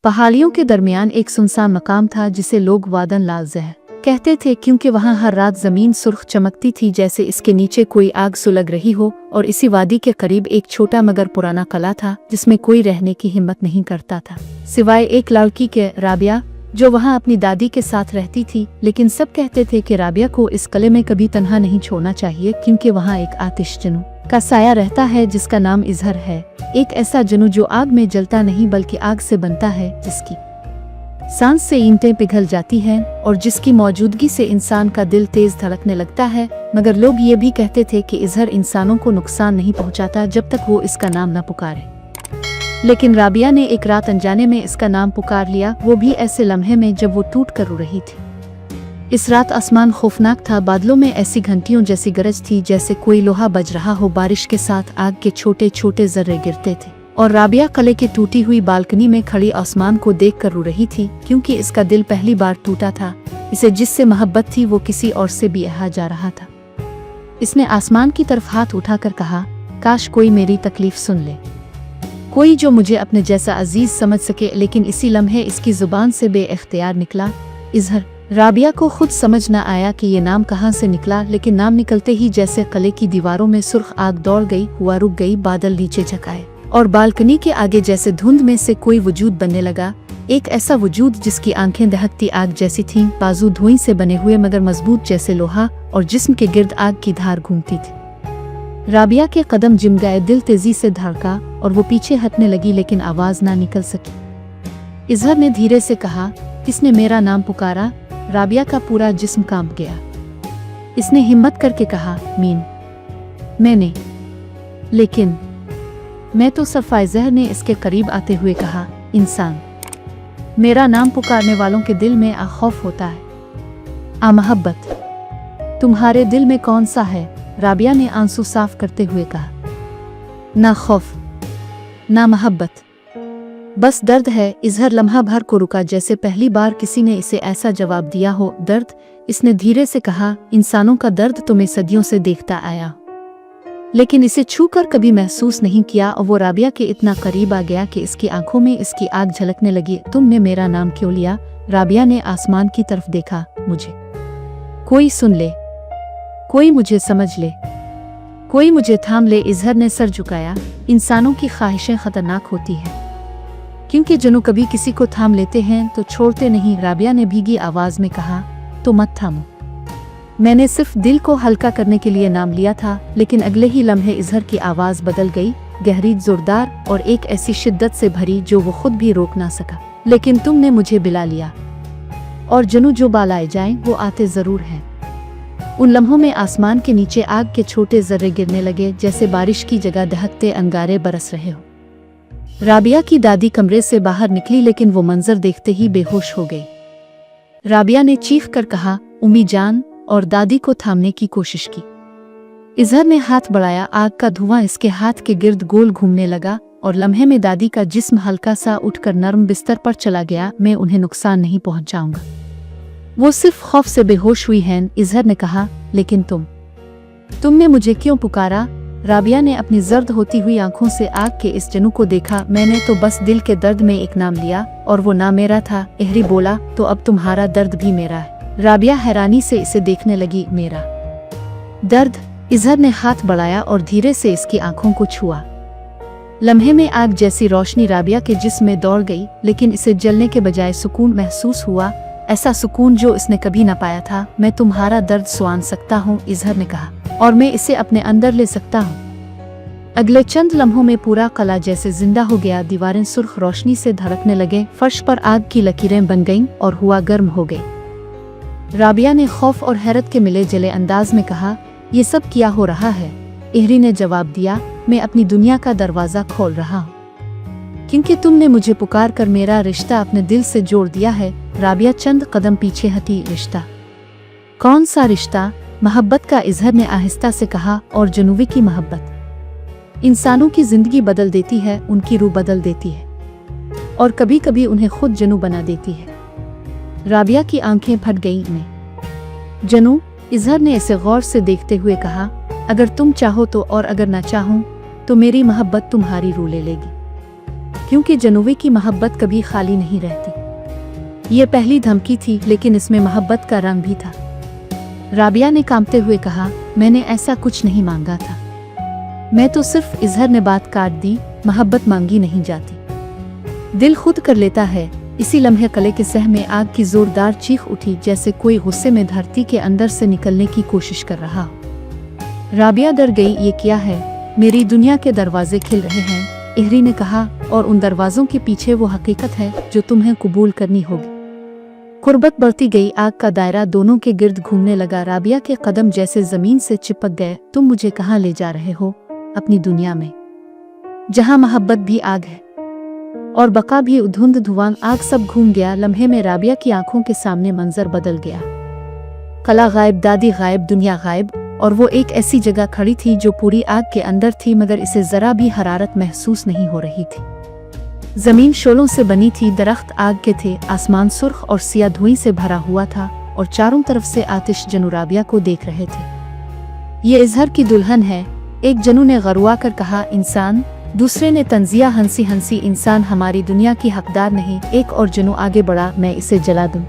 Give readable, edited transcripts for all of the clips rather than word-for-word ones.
पहाड़ियों के दरमियान एक सुनसान मकाम था जिसे लोग वादन लाल ज़हर कहते थे, क्योंकि वहाँ हर रात ज़मीन सुर्ख चमकती थी जैसे इसके नीचे कोई आग सुलग रही हो। और इसी वादी के करीब एक छोटा मगर पुराना कला था जिसमें कोई रहने की हिम्मत नहीं करता था, सिवाय एक लड़की के, राबिया, जो वहाँ अपनी दादी के साथ रहती थी। लेकिन सब कहते थे कि राबिया को इस कले में कभी तन्हा नहीं छोड़ना चाहिए, क्योंकि वहाँ एक आतिश जनू का साया रहता है जिसका नाम इजहर है। एक ऐसा जनू जो आग में जलता नहीं बल्कि आग से बनता है, जिसकी सांस से ईंटें पिघल जाती हैं और जिसकी मौजूदगी से इंसान का दिल तेज धड़कने लगता है। मगर लोग ये भी कहते थे कि इजहर इंसानों को नुकसान नहीं पहुंचाता जब तक वो इसका नाम न पुकारे। लेकिन राबिया ने एक रात अनजाने में इसका नाम पुकार लिया, वो भी ऐसे लम्हे में जब वो टूट कर रो रही थी। इस रात आसमान खौफनाक था, बादलों में ऐसी घंटियों जैसी गरज थी जैसे कोई लोहा बज रहा हो। बारिश के साथ आग के छोटे छोटे जर्रे गिरते थे और राबिया कले की टूटी हुई बालकनी में खड़ी आसमान को देख कर रो रही थी, क्योंकि इसका दिल पहली बार टूटा था। इसे जिससे मोहब्बत थी वो किसी और से भी अहा जा रहा था। इसने आसमान की तरफ हाथ उठाकर कहा, काश कोई मेरी तकलीफ सुन ले, कोई जो मुझे अपने जैसा अजीज समझ सके। लेकिन इसी लम्हे इसकी जुबान से बेइख्तियार निकला, इजहर। राबिया को खुद समझ न आया कि ये नाम कहाँ से निकला, लेकिन नाम निकलते ही जैसे कले की दीवारों में सुर्ख आग दौड़ गई, हुआ रुक गई, बादल नीचे झकाए और बालकनी के आगे जैसे धुंध में से कोई वजूद बनने लगा। एक ऐसा वजूद जिसकी आंखें दहकती आग जैसी थीं, बाजू धुएं से बने हुए मगर मजबूत जैसे लोहा, और जिस्म के गिर्द आग की धार घूमती थी। राबिया के कदम जिम गए, दिल तेजी से धड़का और वो पीछे हटने लगी, लेकिन आवाज ना निकल सकी। इजहर ने धीरे से कहा, किसने मेरा नाम पुकारा? राबिया का पूरा जिस्म कांप गया। इसने हिम्मत करके कहा, मीन, मैंने। लेकिन मैं तो सफ़ा। इजहर ने इसके करीब आते हुए कहा, इंसान। मेरा नाम पुकारने वालों के दिल में आ खौफ होता है, आ मोहब्बत। तुम्हारे दिल में कौन सा है? राबिया ने आंसू साफ करते हुए कहा, ना खौफ ना मोहब्बत, बस दर्द है। इजहर लम्हा भर को रुका, जैसे पहली बार किसी ने इसे ऐसा जवाब दिया हो। दर्द? इसने धीरे से कहा, इंसानों का दर्द तो मैं सदियों से देखता आया, लेकिन इसे छूकर कभी महसूस नहीं किया। और वो राबिया के इतना करीब आ गया कि इसकी आंखों में इसकी आग झलकने लगी। तुमने मेरा नाम क्यों लिया? राबिया ने आसमान की तरफ देखा, मुझे कोई सुन ले, कोई मुझे समझ ले, कोई मुझे थाम ले। इजहर ने सर झुकाया। इंसानों की ख्वाहिशें खतरनाक होती हैं, क्योंकि जनू कभी किसी को थाम लेते हैं तो छोड़ते नहीं। राबिया ने भीगी आवाज में कहा, तो मत थामो, मैंने सिर्फ दिल को हल्का करने के लिए नाम लिया था। लेकिन अगले ही लम्हे इजहर की आवाज बदल गई, गहरी, जोरदार और एक ऐसी शिद्दत से भरी जो वो खुद भी रोक ना सका। लेकिन तुमने मुझे बिला लिया, और जनू जो बालाए जाएं वो आते जरूर हैं। उन लम्हों में आसमान के नीचे आग के छोटे जर्रे गिरने लगे, जैसे बारिश की जगह दहकते अंगारे बरस रहे हो। राबिया की दादी कमरे से बाहर निकली, लेकिन वो मंजर देखते ही बेहोश हो गई। राबिया ने चीख कर कहा, उम्मी जान, और दादी को थामने की कोशिश की। इजहर ने हाथ बढ़ाया, आग का धुआं इसके हाथ के गिर्द गोल घूमने लगा और लम्हे में दादी का जिस्म हल्का सा उठकर नरम बिस्तर पर चला गया। मैं उन्हें नुकसान नहीं पहुंचाऊंगा, वो सिर्फ खौफ से बेहोश हुई हैं। इजहर ने कहा, लेकिन तुमने मुझे क्यों पुकारा? राबिया ने अपनी जर्द होती हुई आंखों से आग के इस जनू को देखा। मैंने तो बस दिल के दर्द में एक नाम लिया, और वो नाम मेरा था। इहरी बोला, तो अब तुम्हारा दर्द भी मेरा है। राबिया हैरानी से इसे देखने लगी। मेरा दर्द? इजहर ने हाथ बढ़ाया और धीरे से इसकी आंखों को छुआ। लम्हे में आग जैसी रोशनी राबिया के जिस्म में दौड़ गई, लेकिन इसे जलने के बजाय सुकून महसूस हुआ, ऐसा सुकून जो इसने कभी न पाया था। मैं तुम्हारा दर्द सुन सकता हूँ, इजहर ने कहा, और मैं इसे अपने अंदर ले सकता हूँ। अगले चंद लम्हों में पूरा कला जैसे जिंदा हो गया। दीवारें सुर्ख रोशनी से धड़कने लगे, फर्श पर आग की लकीरें बन गईं और हुआ गर्म हो गई। राबिया ने खौफ और हैरत के मिले जले अंदाज में कहा, ये सब क्या हो रहा है? इहरी ने जवाब दिया, मैं अपनी दुनिया का दरवाजा खोल रहा हूँ, क्योंकि तुमने मुझे पुकार कर मेरा रिश्ता अपने दिल से जोड़ दिया है। राबिया चंद कदम पीछे हटी। रिश्ता? कौन सा रिश्ता? मोहब्बत का, इजहर ने आहिस्ता से कहा, और जनूबी की मोहब्बत इंसानों की जिंदगी बदल देती है, उनकी रूह बदल देती है, और कभी कभी उन्हें खुद जनू बना देती है। राबिया की आंखें फट गईं। मैं जनू? इजहर ने इसे गौर से देखते हुए कहा, अगर तुम चाहो तो, और अगर ना चाहूं तो मेरी मोहब्बत तुम्हारी रूह ले लेगी, क्योंकि जनूवी की मोहब्बत कभी खाली नहीं रहती। ये पहली धमकी थी, लेकिन इसमें मोहब्बत का रंग भी था। राबिया ने कांपते हुए कहा, मैंने ऐसा कुछ नहीं मांगा था। मैं तो सिर्फ इजहर ने बात काट दी, मोहब्बत मांगी नहीं जाती, दिल खुद कर लेता है। इसी लम्हे कले के सह में आग की जोरदार चीख उठी, जैसे कोई गुस्से में धरती के अंदर से निकलने की कोशिश कर रहा हो। राबिया डर गई। ये क्या है? मेरी दुनिया के दरवाजे खिल रहे हैं, इहरी ने कहा, और उन दरवाजों के पीछे वो हकीकत है जो तुम्हें कबूल करनी होगी। कुर्बत बढ़ती गई, आग का दायरा दोनों के गिर्द घूमने लगा। राबिया के कदम जैसे जमीन से चिपक गए। तुम मुझे कहाँ ले जा रहे हो? अपनी दुनिया में, जहाँ मोहब्बत भी आग है और बका भी धुंध धुआं। आग सब घूम गया। लम्हे में राबिया की आंखों के सामने मंजर बदल गया। कला गायब, दादी गायब, दुनिया गायब, और वो एक ऐसी जगह खड़ी थी जो पूरी आग के अंदर थी, मगर इसे जरा भी हरारत महसूस नहीं हो रही थी। जमीन शोलों से बनी थी, दरख्त आग के थे, आसमान सुर्ख और सिया धुएं से भरा हुआ था, और चारों तरफ से आतिश जनू राबिया को देख रहे थे। ये इजहर की दुल्हन है, एक जनू ने गरुआ कर कहा। इंसान? दूसरे ने तंजिया हंसी हंसी। इंसान हमारी दुनिया की हकदार नहीं। एक और जनू आगे बढ़ा, मैं इसे जला दूं।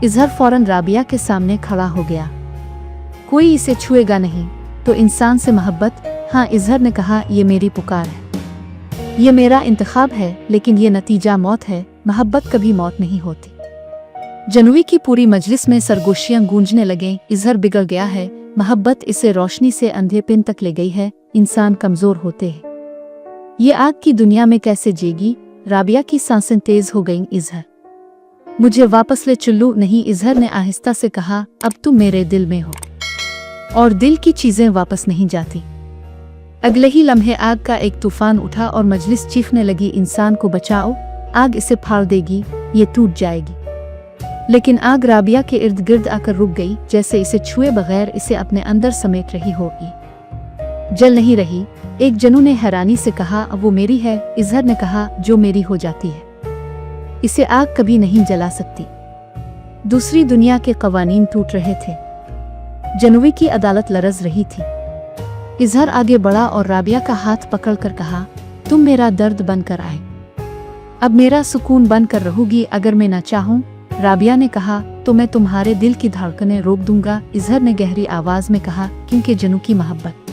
इजहर फौरन राबिया के सामने खड़ा हो गया। कोई इसे छुएगा नहीं। तो इंसान से मोहब्बत? हाँ, इजहर ने कहा, ये मेरी पुकार है, ये मेरा इंतखाब है, लेकिन ये नतीजा मौत है। मोहब्बत कभी मौत नहीं होती। जनूवी की पूरी मजलिस में सरगोशियां गूंजने लगे। इजहर बिगड़ गया है, मोहब्बत इसे रोशनी से अंधे पिन तक ले गई है। इंसान कमजोर होते हैं, ये आग की दुनिया में कैसे जीगी? राबिया की सांसें तेज हो गईं। इजहर, मुझे वापस ले चुल्लू। नहीं, इजहर ने आहिस्ता से कहा, अब तुम मेरे दिल में हो और दिल की चीजें वापस नहीं जाती। अगले ही लम्हे आग का एक तूफान उठा और मजलिस चीखने लगी, इंसान को बचाओ, आग इसे फाड़ देगी, ये टूट जाएगी। लेकिन आग राबिया के इर्द गिर्द आकर रुक गई, जैसे इसे छुए बगैर इसे अपने अंदर समेट रही होगी। जल नहीं रही। एक जनू ने हैरानी से कहा, अब वो मेरी है। इजहर ने कहा, जो मेरी हो जाती है, इसे आग कभी नहीं जला सकती। दूसरी दुनिया के कवानीन टूट रहे थे, जनूवी की अदालत लरज रही थी। इजहर आगे बढ़ा और राबिया का हाथ पकड़कर कहा, तुम मेरा दर्द बनकर आए, अब मेरा सुकून बनकर रहोगी अगर मैं न चाहूं। राबिया ने कहा, तो मैं तुम्हारे दिल की धड़कनें रोक दूंगा। इजहर ने गहरी आवाज में कहा, क्योंकि जनू की मोहब्बत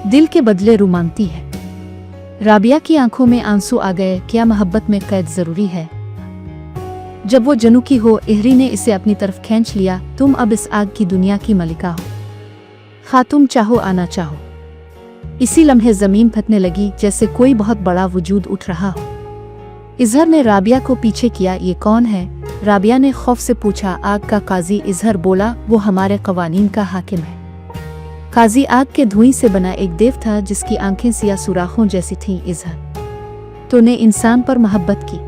दिल के बदले रूह मांगती है। राबिया की आंखों में आंसू आ गए। क्या मोहब्बत में कैद जरूरी है जब वो जनू की हो? इहरी ने इसे अपनी तरफ खींच लिया। तुम अब इस आग की दुनिया की मलिका हो, खा तुम चाहो आना चाहो। इसी लम्हे जमीन फटने लगी, जैसे कोई बहुत बड़ा वजूद उठ रहा हो। इजहर ने राबिया को पीछे किया। ये कौन है? राबिया ने खौफ से पूछा। आग का काजी। इजहर बोला, वो हमारे कवानीन का हाकिम है। काजी आग के धुएं से बना एक देव था, जिसकी आंखें सिया सुराखों जैसी थीं। इजहर, तूने इंसान पर मोहब्बत की,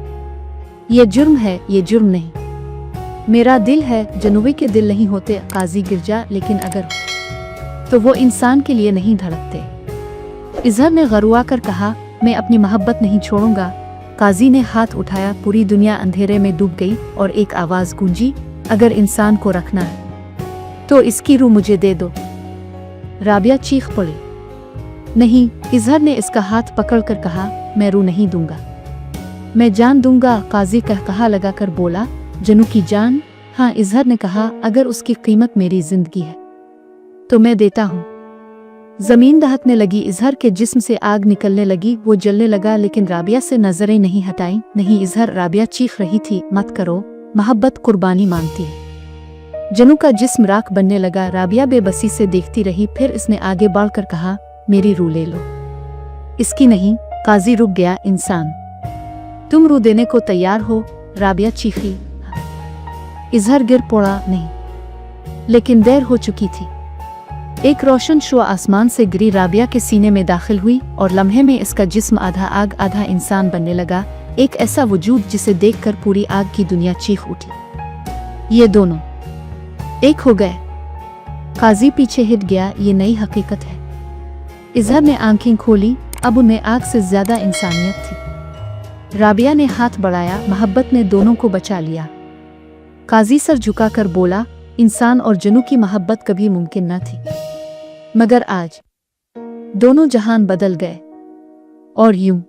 ये जुर्म है। ये जुर्म नहीं, मेरा दिल है। जनूवी के दिल नहीं होते काजी गिरजा, लेकिन अगर तो वो इंसान के लिए नहीं धड़कते। इजहर ने गरुआ कर कहा, मैं अपनी मोहब्बत नहीं छोड़ूंगा। काजी ने हाथ उठाया। पूरी दुनिया अंधेरे में डूब गई और एक आवाज गूंजी, अगर इंसान को रखना है तो इसकी रूह मुझे दे दो। राबिया चीख पड़ी। नहीं, इजहर ने इसका हाथ पकड़कर कहा, मैं रूह नहीं दूंगा, मैं जान दूंगा। काजी कहा लगाकर बोला, जनू की जान? हाँ, इजहर ने कहा, अगर उसकी कीमत मेरी जिंदगी है तो मैं देता हूँ। जमीन दहकने लगी, इजहर के जिस्म से आग निकलने लगी, वो जलने लगा, लेकिन राबिया से नजरें नहीं हटाई। नहीं इजहर, राबिया चीख रही थी, मत करो, मोहब्बत कुर्बानी मांगती है। जनू का जिस्म राख बनने लगा। राबिया बेबसी से देखती रही, फिर इसने आगे बढ़कर कहा, मेरी रूह ले लो। इसकी नहीं। काजी रुक गया। इंसान, तुम रूह देने को तैयार हो? राबिया चीखी। इजहर गिर पड़ा। नहीं, लेकिन देर हो चुकी थी। एक रोशन शुआ आसमान से गिरी, राबिया के सीने में दाखिल हुई और लम्हे में इसका जिस्म आधा आग आधा इंसान बनने लगा। एक ऐसा वजूद जिसे देखकर पूरी आग की दुनिया चीख उठी। ये दोनों एक हो गए। काजी पीछे हिट गया। ये नई हकीकत है। इजहर ने आंखें खोली। अब उनमें आग से ज्यादा इंसानियत थी। राबिया ने हाथ बढ़ाया। मोहब्बत ने दोनों को बचा लिया। काजी सर झुकाकर बोला, इंसान और जनू की मोहब्बत कभी मुमकिन न थी, मगर आज दोनों जहान बदल गए। और यूं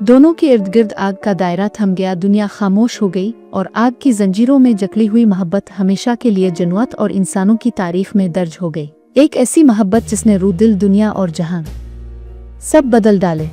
दोनों के इर्द गिर्द आग का दायरा थम गया, दुनिया खामोश हो गई और आग की जंजीरों में जकड़ी हुई मोहब्बत हमेशा के लिए जन्नत और इंसानों की तारीख में दर्ज हो गई। एक ऐसी मोहब्बत जिसने रूह दिल दुनिया और जहां सब बदल डाले।